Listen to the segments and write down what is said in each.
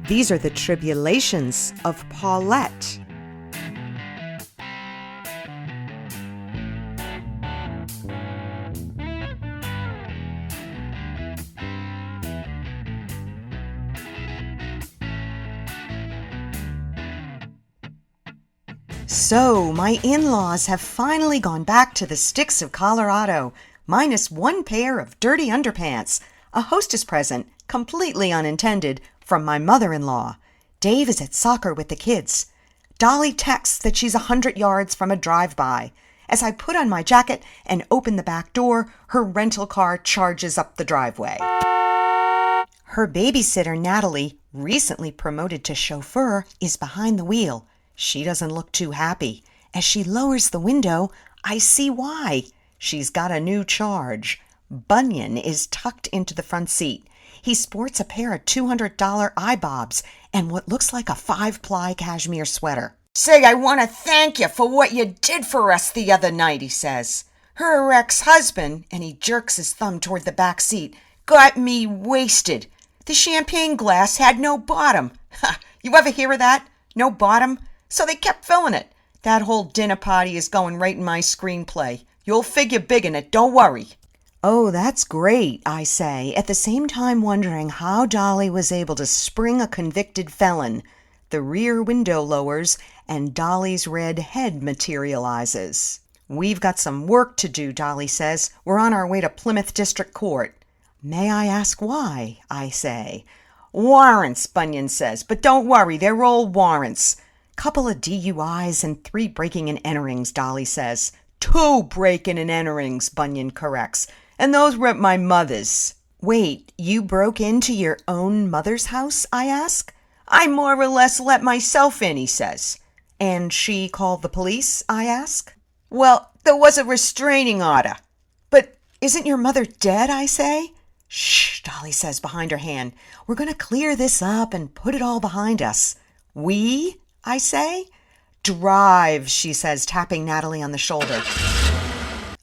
These are the tribulations of Paulette. So, my in-laws have finally gone back to the sticks of Colorado, minus one pair of dirty underpants, a hostess present, completely unintended, from my mother-in-law. Dave is at soccer with the kids. Dolly texts that she's 100 yards from a drive-by. As I put on my jacket and open the back door, her rental car charges up the driveway. Her babysitter, Natalie, recently promoted to chauffeur, is behind the wheel. She doesn't look too happy. As she lowers the window, I see why. She's got a new charge. Bunyan is tucked into the front seat. He sports a pair of $200 eye bobs and what looks like a 5-ply cashmere sweater. "Say, I want to thank you for what you did for us the other night," he says. "Her ex-husband," and he jerks his thumb toward the back seat, "got me wasted. The champagne glass had no bottom." Ha! You ever hear of that? No bottom? So they kept filling it. That whole dinner party is going right in my screenplay. You'll figure big in it, don't worry. Oh, that's great, I say, at the same time wondering how Dolly was able to spring a convicted felon. The rear window lowers, and Dolly's red head materializes. "We've got some work to do," Dolly says. "We're on our way to Plymouth District Court." "May I ask why?" I say. "Warrants," Bunyan says, "but don't worry, they're old warrants." "Couple of DUIs and 3 breaking and enterings," Dolly says. "2 breaking and enterings," Bunyan corrects. "And those were at my mother's." "Wait, you broke into your own mother's house?" I ask. "I more or less let myself in," he says. "And she called the police?" I ask. "Well, there was a restraining order." "But isn't your mother dead?" I say. "Shh," Dolly says behind her hand. "We're going to clear this up and put it all behind us." "We?" I say. "Drive," she says, tapping Natalie on the shoulder.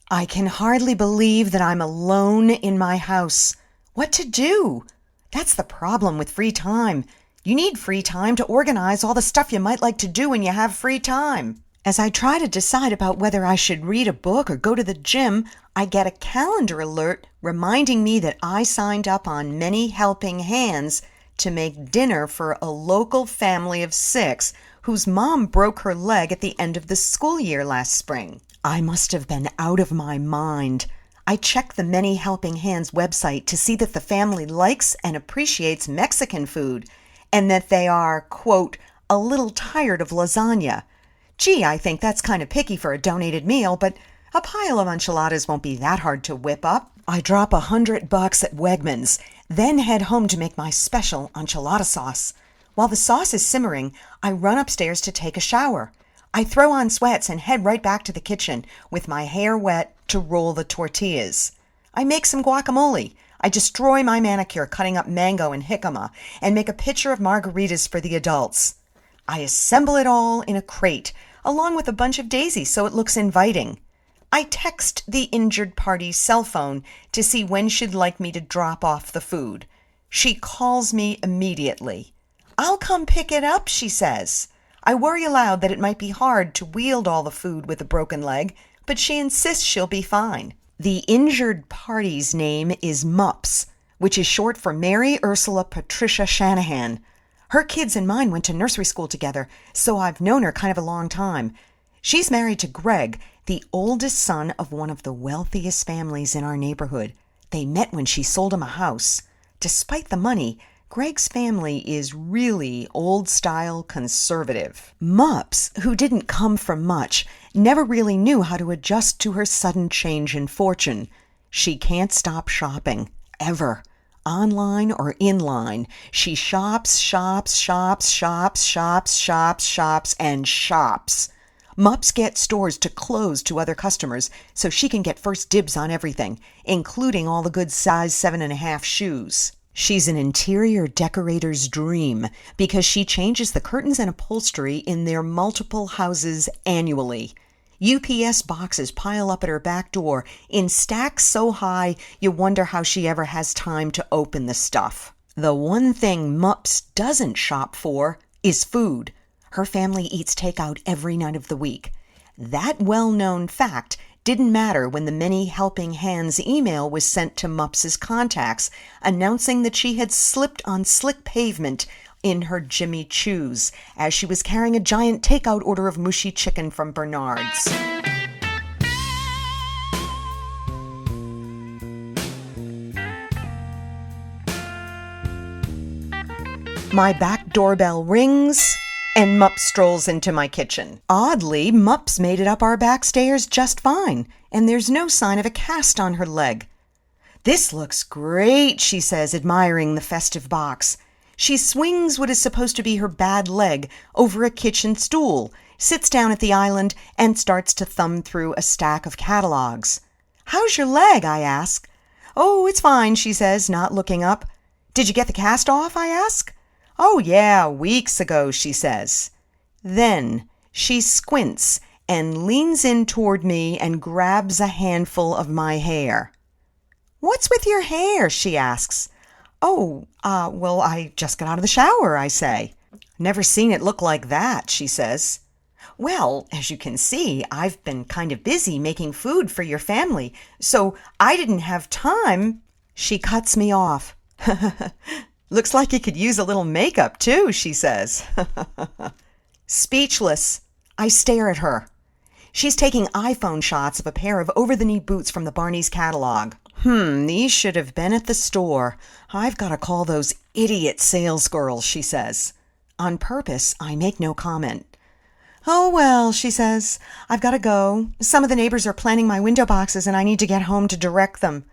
I can hardly believe that I'm alone in my house. What to do? That's the problem with free time. You need free time to organize all the stuff you might like to do when you have free time. As I try to decide about whether I should read a book or go to the gym, I get a calendar alert reminding me that I signed up on Many Helping Hands to make dinner for a local family of 6 whose mom broke her leg at the end of the school year last spring. I must have been out of my mind. I checked the Many Helping Hands website to see that the family likes and appreciates Mexican food and that they are, quote, a little tired of lasagna. Gee, I think that's kind of picky for a donated meal, but a pile of enchiladas won't be that hard to whip up. I drop $100 at Wegmans, then head home to make my special enchilada sauce. While the sauce is simmering, I run upstairs to take a shower. I throw on sweats and head right back to the kitchen with my hair wet to roll the tortillas. I make some guacamole. I destroy my manicure cutting up mango and jicama and make a pitcher of margaritas for the adults. I assemble it all in a crate, along with a bunch of daisies so it looks inviting. I text the injured party's cell phone to see when she'd like me to drop off the food. She calls me immediately. "I'll come pick it up," she says. I worry aloud that it might be hard to wield all the food with a broken leg, but she insists she'll be fine. The injured party's name is Mups, which is short for Mary Ursula Patricia Shanahan. Her kids and mine went to nursery school together, so I've known her kind of a long time. She's married to Greg, the oldest son of one of the wealthiest families in our neighborhood. They met when she sold him a house. Despite the money, Greg's family is really old-style conservative. Mups, who didn't come from much, never really knew how to adjust to her sudden change in fortune. She can't stop shopping, ever. Online or inline, she shops, and shops. Mups gets stores to close to other customers so she can get first dibs on everything, including all the good size 7.5 shoes. She's an interior decorator's dream because she changes the curtains and upholstery in their multiple houses annually. UPS boxes pile up at her back door in stacks so high you wonder how she ever has time to open the stuff. The one thing Mups doesn't shop for is food. Her family eats takeout every night of the week. That well-known fact didn't matter when the Many Helping Hands email was sent to Mups's contacts, announcing that she had slipped on slick pavement in her Jimmy Choos as she was carrying a giant takeout order of mushy chicken from Bernard's. My back doorbell rings, and Mups strolls into my kitchen. Oddly, Mups made it up our back stairs just fine, and there's no sign of a cast on her leg. "This looks great," she says, admiring the festive box. She swings what is supposed to be her bad leg over a kitchen stool, sits down at the island, and starts to thumb through a stack of catalogs. "How's your leg?" I ask. "Oh, it's fine," she says, not looking up. "Did you get the cast off?" I ask. "Oh, yeah, weeks ago," she says. Then she squints and leans in toward me and grabs a handful of my hair. "What's with your hair?" she asks. "Oh, well, I just got out of the shower," I say. "Never seen it look like that," she says. "Well, as you can see, I've been kind of busy making food for your family, so I didn't have time." She cuts me off. "Looks like you could use a little makeup, too," she says. Speechless, I stare at her. She's taking iPhone shots of a pair of over-the-knee boots from the Barney's catalog. These should have been at the store. I've got to call those idiot sales girls," she says. On purpose, I make no comment. "Oh, well," she says, "I've got to go. Some of the neighbors are planning my window boxes and I need to get home to direct them."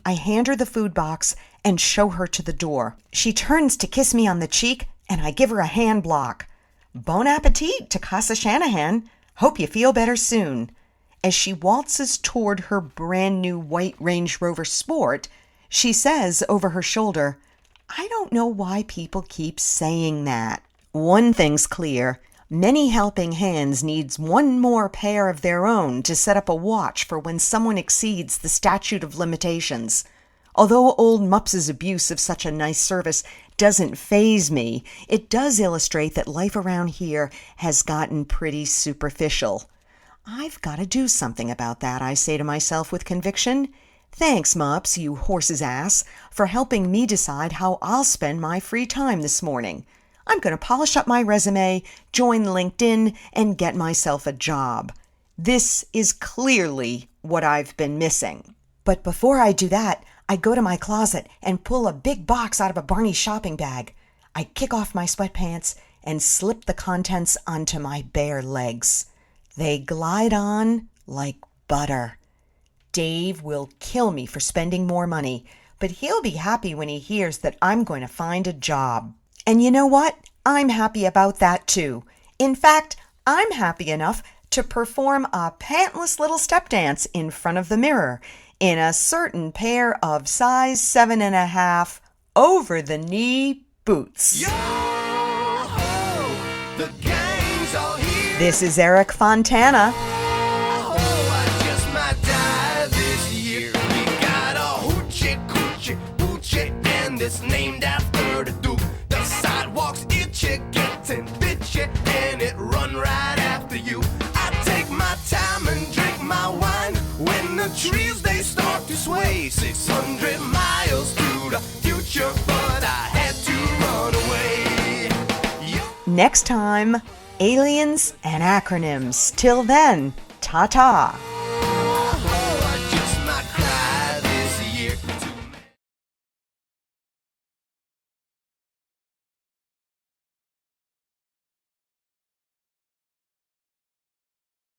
I hand her the food box and show her to the door. She turns to kiss me on the cheek, and I give her a hand block. "Bon appetit to Casa Shanahan. Hope you feel better soon." As she waltzes toward her brand new white Range Rover Sport, she says over her shoulder, "I don't know why people keep saying that." One thing's clear. Many Helping Hands needs one more pair of their own to set up a watch for when someone exceeds the statute of limitations. Although old Mups's abuse of such a nice service doesn't faze me, it does illustrate that life around here has gotten pretty superficial. I've got to do something about that, I say to myself with conviction. Thanks, Mups, you horse's ass, for helping me decide how I'll spend my free time this morning. I'm going to polish up my resume, join LinkedIn, and get myself a job. This is clearly what I've been missing. But before I do that, I go to my closet and pull a big box out of a Barney shopping bag. I kick off my sweatpants and slip the contents onto my bare legs. They glide on like butter. Dave will kill me for spending more money, but he'll be happy when he hears that I'm going to find a job. And you know what? I'm happy about that too. In fact, I'm happy enough to perform a pantless little step dance in front of the mirror in a certain pair of size 7.5 over-the-knee boots. Yo-ho, the gang's all here. This is Eric Fontana. I just might die this year. We got a hoochie coochie hoochie, and it's named after the Duke. The sidewalks itchy, getting bitchy, and it run right after you. I take my time and drink my wine when the trees they start to sway. 600 miles to the future, but I had to run away. Next time, aliens and acronyms. Till then, ta-ta.